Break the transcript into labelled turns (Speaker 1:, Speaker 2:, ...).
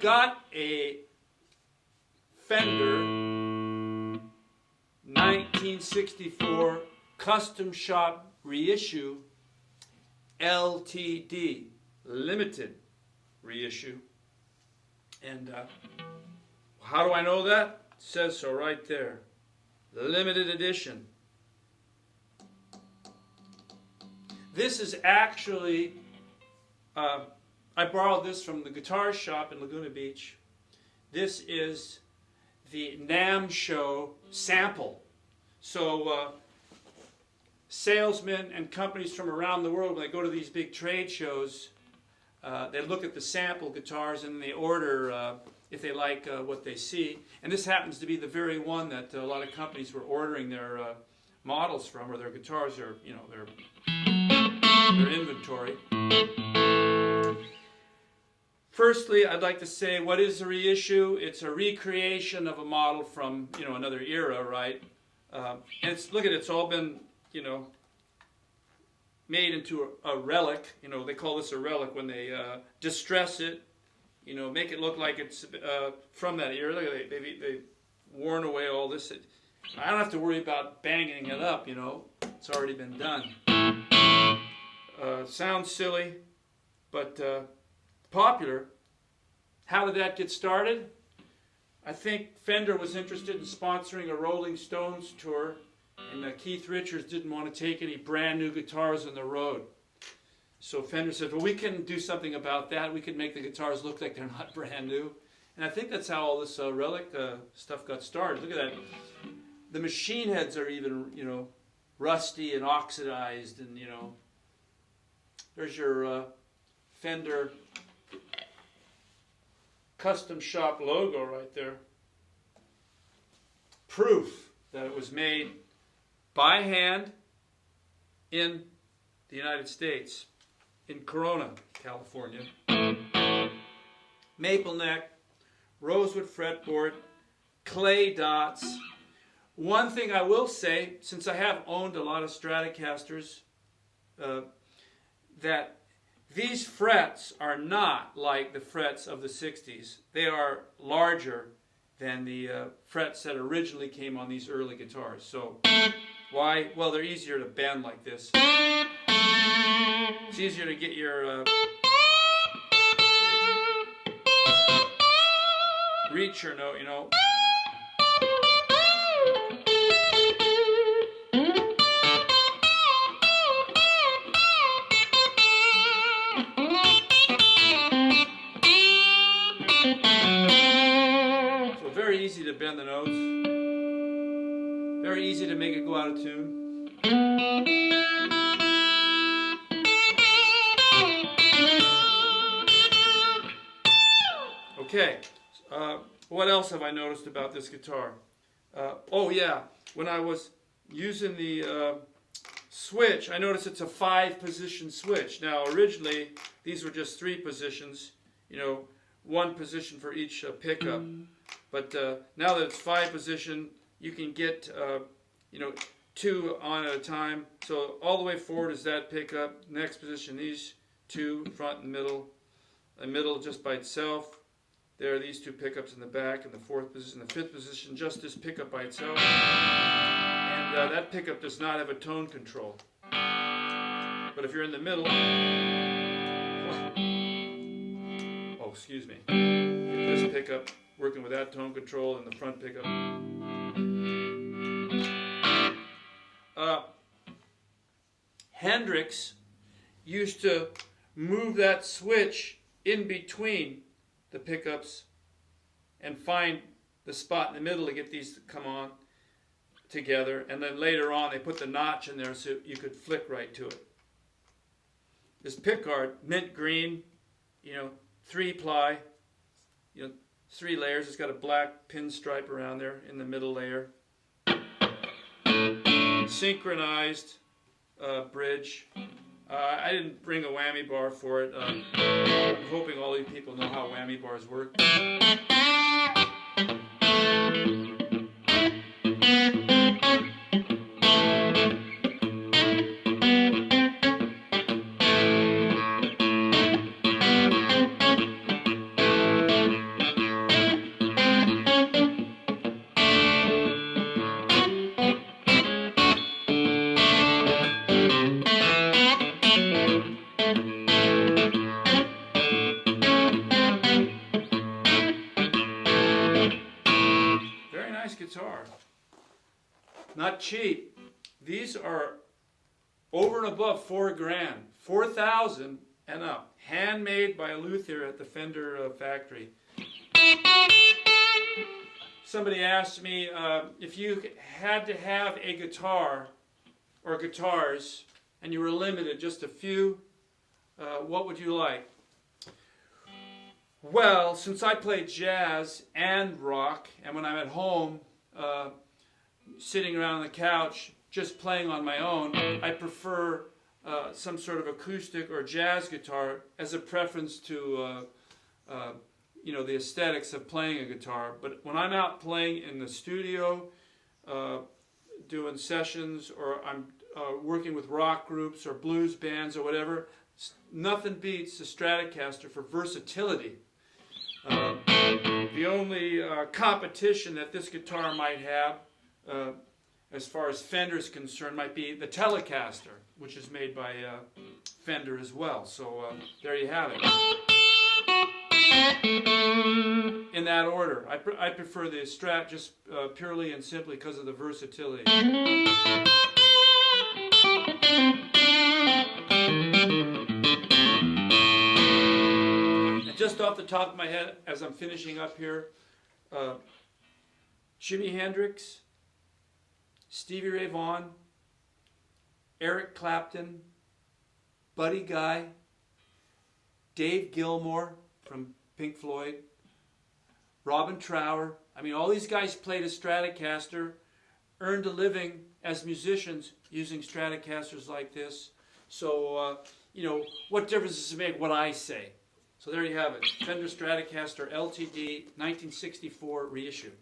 Speaker 1: got a Fender 1964 custom shop reissue LTD, limited reissue. And how do I know that? It says so right there. Limited edition. This is actually, I borrowed this from the guitar shop in Laguna Beach. This is the NAMM show sample. So salesmen and companies from around the world, when they go to these big trade shows, they look at the sample guitars and they order if they like what they see. And this happens to be the very one that a lot of companies were ordering their models from, or their guitars, or their inventory. Firstly, I'd like to say, what is a reissue? It's a recreation of a model from another era, right? And look at it, it's all been made into a relic. They call this a relic when they distress it, make it look like it's from that era. They've worn away all this. I don't have to worry about banging it up, it's already been done. Sounds silly, but popular. How did that get started? I think Fender was interested in sponsoring a Rolling Stones tour, and Keith Richards didn't want to take any brand new guitars on the road. So Fender said, well, we can do something about that. We can make the guitars look like they're not brand new. And I think that's how all this Relic stuff got started. Look at that. The machine heads are even, rusty and oxidized, and, there's your Fender custom shop logo right there. Proof that it was made by hand in the United States, in Corona, California. Maple neck, rosewood fretboard, clay dots. One thing I will say, since I have owned a lot of Stratocasters, that these frets are not like the frets of the 60s. They are larger than the frets that originally came on these early guitars. So, why? Well, they're easier to bend like this. It's easier to get your reach your note, Very easy to bend the notes. Very easy to make it go out of tune. Okay, what else have I noticed about this guitar? Oh yeah, when I was using the switch, I noticed it's a 5-position switch. Now originally these were just 3 positions, 1 position for each pickup. But now that it's 5 position, you can get 2 on at a time. So all the way forward is that pickup. Next position, these 2, front and middle. The middle just by itself. There are these 2 pickups in the back, and the 4th position, the 5th position, just this pickup by itself. And that pickup does not have a tone control. But if you're in the middle, oh, excuse me, get this pickup working with that tone control and the front pickup. Hendrix used to move that switch in between the pickups and find the spot in the middle to get these to come on together, and then later on they put the notch in there so you could flick right to it. This pickguard, mint green, 3-ply, 3 layers. It's got a black pinstripe around there in the middle layer. Synchronized bridge. I didn't bring a whammy bar for it. I'm hoping all you people know how whammy bars work. not cheap. These are over and above $4 grand, 4,000 and up, handmade by Luther at the Fender factory. Somebody asked me if you had to have a guitar or guitars and you were limited just a few, what would you like? Well, since I play jazz and rock, and when I'm at home sitting around on the couch just playing on my own, I prefer some sort of acoustic or jazz guitar as a preference to you know, the aesthetics of playing a guitar. But when I'm out playing in the studio, doing sessions, or I'm working with rock groups or blues bands or whatever, nothing beats the Stratocaster for versatility. The only competition that this guitar might have, as far as Fender is concerned, might be the Telecaster, which is made by Fender as well. So there you have it. In that order. I prefer the Strat just purely and simply because of the versatility. And just off the top of my head, as I'm finishing up here, Jimi Hendrix, Stevie Ray Vaughan, Eric Clapton, Buddy Guy, Dave Gilmour from Pink Floyd, Robin Trower. I mean, all these guys played a Stratocaster, earned a living as musicians using Stratocasters like this. So, you know, what difference does it make what I say? So there you have it. Fender Stratocaster LTD 1964 reissue.